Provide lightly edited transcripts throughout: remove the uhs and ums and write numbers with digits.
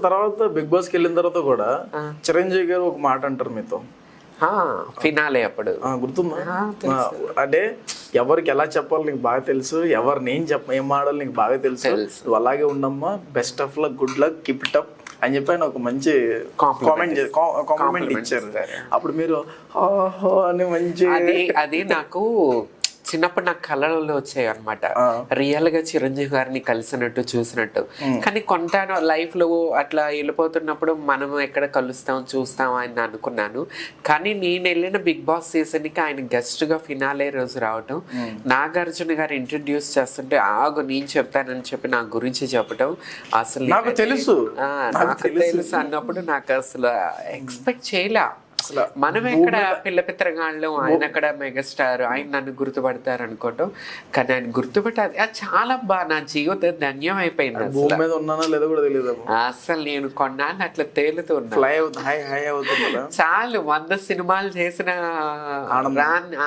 తర్వాత బిగ్ బాస్కి వెళ్ళిన తర్వాత కూడా చిరంజీవి గారు ఒక మాట అంటారు మీతో ఫినాలే అప్పుడు గుర్తుందా? అంటే ఎవరికి ఎలా చెప్పాలి నీకు బాగా తెలుసు, ఎవరిని ఏం ఆడాలి నీకు బాగా తెలుసు, నువ్వు అలాగే ఉండమ్మా, best of luck, good luck, keep it up అని చెప్పి ఆయన ఒక మంచి కాంప్లిమెంట్ ఇచ్చారు. అప్పుడు మీరు అని మంచి అది నాకు చిన్నప్పుడు నాకు కళలో వచ్చాయి అనమాట. రియల్ గా చిరంజీవి గారిని కలిసినట్టు చూసినట్టు. కానీ కొంత లైఫ్ లో అట్లా వెళ్ళిపోతున్నప్పుడు మనం ఎక్కడ కలుస్తాం చూస్తాం అని అనుకున్నాను. కానీ నేను వెళ్ళిన బిగ్ బాస్ సీజన్ కి ఆయన గెస్ట్ గా ఫినాలే రోజు రావటం, నాగార్జున గారు ఇంట్రడ్యూస్ చేస్తుంటే ఆగు నేను చెప్తానని చెప్పి నా గురించి చెప్పటం అసలు నాకు తెలుసు అన్నప్పుడు నాకు అసలు ఎక్స్పెక్ట్ చేయలే. మనం ఎక్కడ పిల్ల పిత్రగాళ్ళు, ఆయన అక్కడ మెగాస్టార్, ఆయన నన్ను గుర్తుపడతారు అనుకోవటం. కానీ ఆయన గుర్తుపట్టాలి చాలా బాగా నా జీవితం ధన్యం అయిపోయింది. అసలు నేను కొన్నాళ్ళు అట్లా తేలుతూ ఉన్నా. చాలు 100 సినిమాలు చేసిన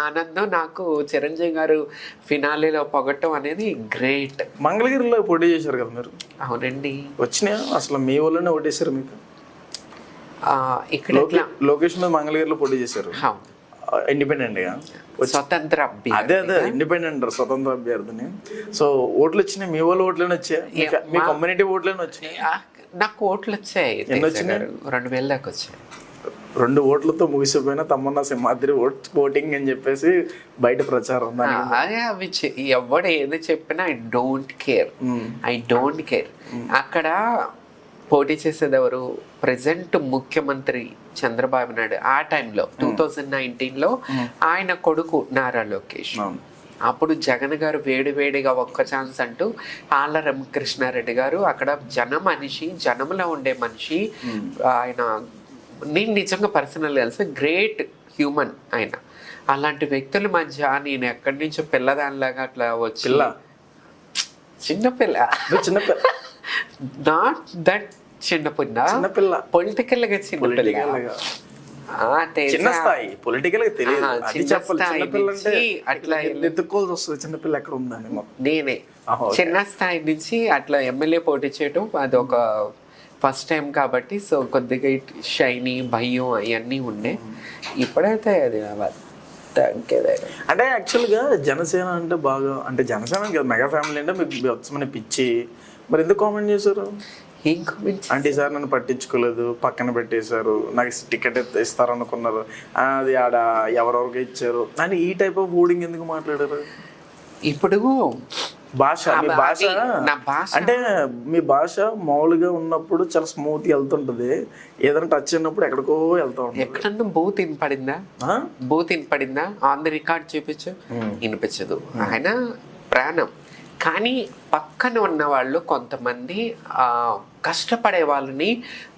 ఆనందం నాకు చిరంజీవి గారు ఫినాలేలో పొగట్టం అనేది గ్రేట్. మంగళగిరిలో పోటీ చేశారు కదా మీరు? అవునండి, వచ్చినా అసలు మీ ఊళ్ళోనే ఓటేశారు మీకు. ఇక్కడ లోకేష్ మీద మంగళగిరిలో పోటీ చేశారు ఇండిపెండెంట్ గా, స్వతంత్ర అభ్యర్థి. అదే ఇండిపెండెంట్ స్వతంత్ర అభ్యర్థిని. సో ఓట్లు వచ్చినాయి, మీ వాళ్ళ ఓట్లేనే వచ్చాయి, మీ కమ్యూనిటీ ఓట్లేనే వచ్చాయి. నాకు ఓట్లు వచ్చాయి, 2000 దాకా వచ్చాయి. 2 ఓట్లతో ముగిసిపోయినా తమ్మన్నా సింహాద్రి ఓటింగ్ అని చెప్పేసి బయట ప్రచారం. అవి ఎవడు ఏది చెప్పినా ఐ డోంట్ కేర్. అక్కడ పోటీ చేసేది ఎవరు? ప్రెసెంట్ ముఖ్యమంత్రి చంద్రబాబు నాయుడు. ఆ టైంలో 2019లో ఆయన కొడుకు నారా లోకేష్. అప్పుడు జగన్ గారు వేడివేడిగా ఒక్క ఛాన్స్ అంటూ ఆళ్ళ రామకృష్ణారెడ్డి గారు అక్కడ జనంలో ఉండే మనిషి. ఆయన నేను నిజంగా పర్సనల్ కలిసి గ్రేట్ హ్యూమన్ ఆయన. అలాంటి వ్యక్తుల మధ్య నేను ఎక్కడి నుంచో పిల్లదానిలాగా అట్లా వచ్చి చిన్నపిల్ల నాట్ దట్ చిన్నపిల్ల పొలిటికల్ గా నేనే చిన్న స్థాయి నుంచి అట్లా ఎమ్మెల్యే పోటీ చేయటం అది ఒక ఫస్ట్ టైం కాబట్టి. సో కొద్దిగా షైనీ భయం అవన్నీ ఉండే. ఇప్పుడైతే అది అంటే యాక్చువల్గా జనసేన అంటే బాగా, అంటే జనసేన మెగా ఫ్యామిలీ అంటే మీకు వచ్చమని పిచ్చి. మరి ఎందుకు కామెంట్ చేశారు? అంటే సార్ నన్ను పట్టించుకోలేదు, పక్కన పెట్టేశారు, నాకు టికెట్ ఇస్తారు అనుకున్నారు, అది ఆడ ఎవరెవరికి ఇచ్చారు అని ఈ టైప్ ఆఫ్ వర్డింగ్ ఎందుకు మాట్లాడారు? ఇప్పుడు భాష అంటే మీ భాష మామూలుగా ఉన్నప్పుడు చాలా స్మూత్ వెళ్తుంటది, ఏదైనా టచ్ అయినప్పుడు ఎక్కడికో వెళ్తా ఉంటుంది. ఎక్కడన్నా బూత్ వినపడిందా ఆన్ ది రికార్డ్ చూపించు, వినిపించదు. ఆయన ప్రాణం. కానీ పక్కన ఉన్న వాళ్ళు కొంతమంది కష్టపడే వాళ్ళని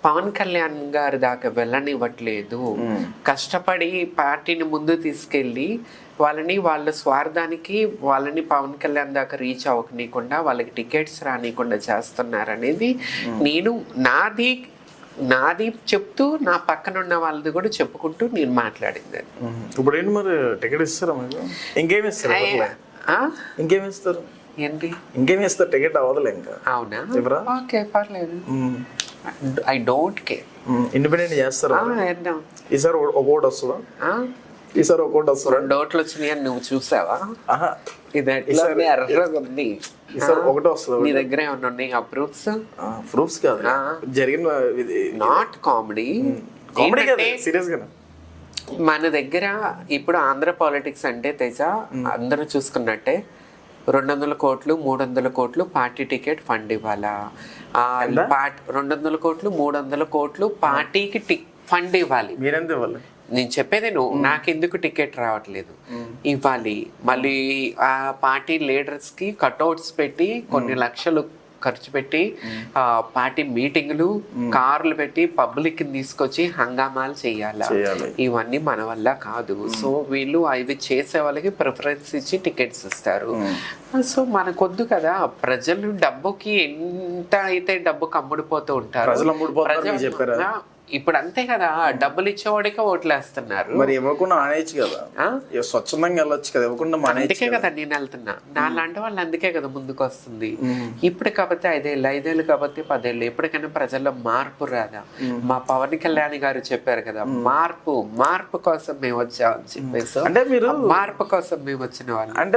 పవన్ కళ్యాణ్ గారి దాకా వెళ్ళనివ్వట్లేదు. కష్టపడి పార్టీని ముందు తీసుకెళ్ళి వాళ్ళ స్వార్థానికి పవన్ కళ్యాణ్ దాకా రీచ్ అవ్వనీయకుండా, వాళ్ళకి టికెట్స్ రానియకుండా చేస్తున్నారనేది నేను నాది చెప్తూ నా పక్కన ఉన్న వాళ్ళది కూడా చెప్పుకుంటూ నేను మాట్లాడింది. ఇప్పుడు ఏంటి మరి టికెట్ ఇస్తారా? ఇంకేమి ఇస్తారు? ఏంటి ఇంకేమి ఇస్తారు? టికెట్ అవ్వదులే ఇంకా. అవునా? ఓకే, పర్లేదు. I don't care. ఇండిపెండెంట్ చేస్తారా? ఈసారి ఒక ఓటు వస్తుందా? ఈసారి ఒక ఓటు వస్తుందా? 2 ఓట్లు వచ్చినాయి అని నువ్వు చూసావా? ఇది ఉంది. ఒకటి వస్తుంది. నీ దగ్గర ఏమన్నా ఉన్నాయి ఆ ప్రూఫ్స్ కాదు, జరిగిన నాట్ కామెడీ. సీరియస్ గా మన దగ్గర ఇప్పుడు ఆంధ్ర పాలిటిక్స్ అంటే తేజ అందరూ చూసుకున్నట్టే 200 కోట్లు 300 కోట్లు పార్టీ టికెట్ ఫండ్ ఇవ్వాలా, 200 కోట్లు 300 కోట్లు పార్టీకి ఫండ్ ఇవ్వాలి. మీరెంత ఇవ్వాలి? నేను చెప్పేది నాకెందుకు టికెట్ రావట్లేదు ఇవ్వాలి. మళ్ళీ ఆ పార్టీ లీడర్స్ కి కట్అవుట్స్ పెట్టి కొన్ని లక్షలు ఖర్చు పెట్టి పార్టీ మీటింగ్లు, కార్లు పెట్టి పబ్లిక్ తీసుకొచ్చి హంగామాలు చేయాలి. ఇవన్నీ మన వల్ల కాదు. సో వీళ్ళు అవి చేసే వాళ్ళకి ప్రిఫరెన్స్ ఇచ్చి టికెట్స్ ఇస్తారు. సో మనకొద్దు కదా. ప్రజలు డబ్బుకి ఎంత అయితే డబ్బుకి అమ్ముడిపోతూ ఉంటారు. ఇప్పుడు అంతే కదా, డబ్బులు ఇచ్చేవాడికే ఓట్లేస్తున్నారు. మరి ఇవ్వకుండా మానేయచ్చు కదా, స్వచ్ఛందంగా వెళ్ళొచ్చు కదా, ఇవ్వకుండా అందుకే కదా నేను వెళ్తున్నా. నాలాంటి వాళ్ళు అందుకే కదా ముందుకు వస్తుంది. ఇప్పుడు కాబట్టి 5 ఏళ్ళు కాబట్టి 10 ఏళ్ళు, ఎప్పటికైనా ప్రజల్లో మార్పు రాదా? మా పవన్ కళ్యాణ్ గారు చెప్పారు కదా, మార్పు కోసం మేము వచ్చామని చెప్పేసి, అంటే మీరు మార్పు కోసం మేము వచ్చిన వాళ్ళు. అంటే